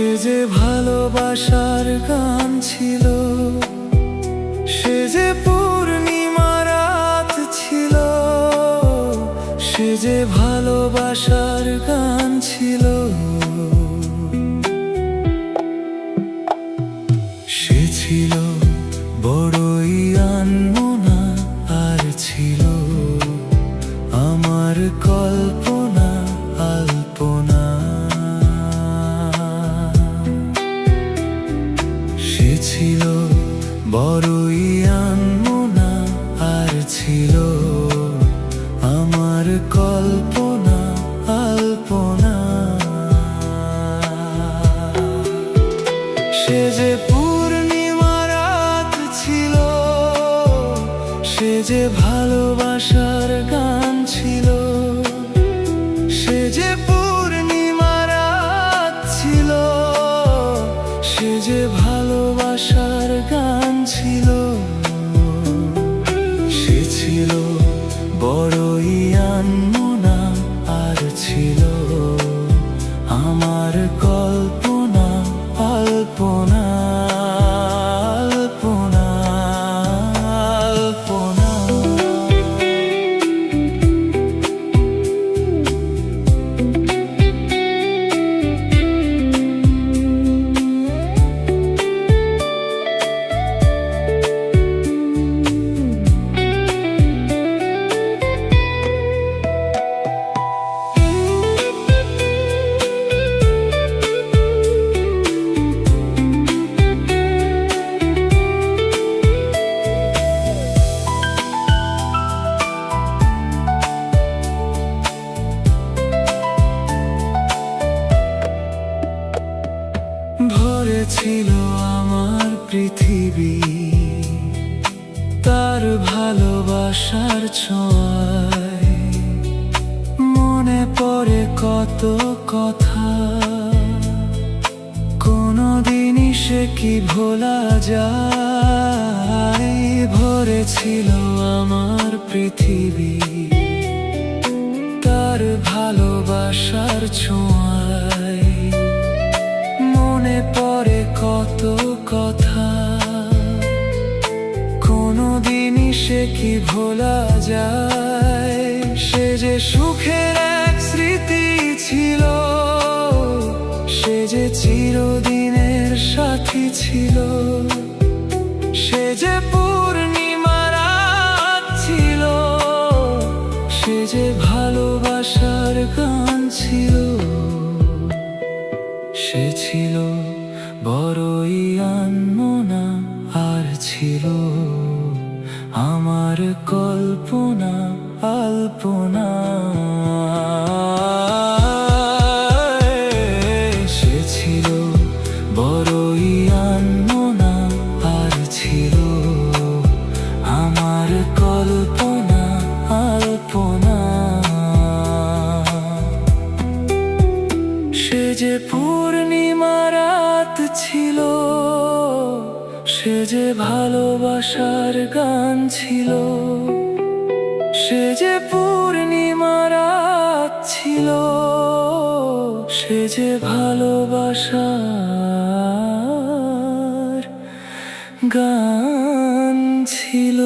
সে যে ভালোবাসার গান ছিল, সে যে পূর্ণিমা রাত ছিল, সে যে ভালোবাসার গান ছিল। সে ছিল বড়ই আনমনা, আর ছিল আমার কল্পনা আলপনা। সে ছিল বড়ই আনমনা, আর ছিল আমার কল্পনা আলপনা। সে যে পূর্ণিমা রাত ছিল, সে যে ভালোবাসার গান ছিল। সে যে পূর্ণিমা রাত ছিল, সে যে ভালোবাসার গান ছিল। সে ছিল বড়ই আনমনা, আর ছিল আমার কল্পনা আলপনা আলপনা আলপনা। ভরে ছিল আমার পৃথিবী তার ভালোবাসার ছোঁয়ায়। মনে পড়ে কত কথা, কোনদিনই সে কি ভোলা যায়। ভরে ছিল আমার পৃথিবী তার ভালোবাসার ছোঁয়ায়। মনে পড়ে কত কথা, কোনদিনই সে কি ভোলা যায়। সে যে সুখের এক স্মৃতি ছিল, সে যে চিরদিনের সাথী ছিল। সে যে পূর্ণিমা রাত ছিল, সে যে ভালোবাসার গান ছিল। সে ছিল বড়ই আনমনা, আর ছিল আমার কল্পনা আলপনা। সে ছিল বড়ই আনমনা, আর ছিল আমার কল্পনা আলপনা। সে যে পূর্ণিমা রাত ছিল, সে যে ভালোবাসার গান ছিল। সে যে পূর্ণিমা রাত ছিল, সে যে ভালোবাসার গান ছিল।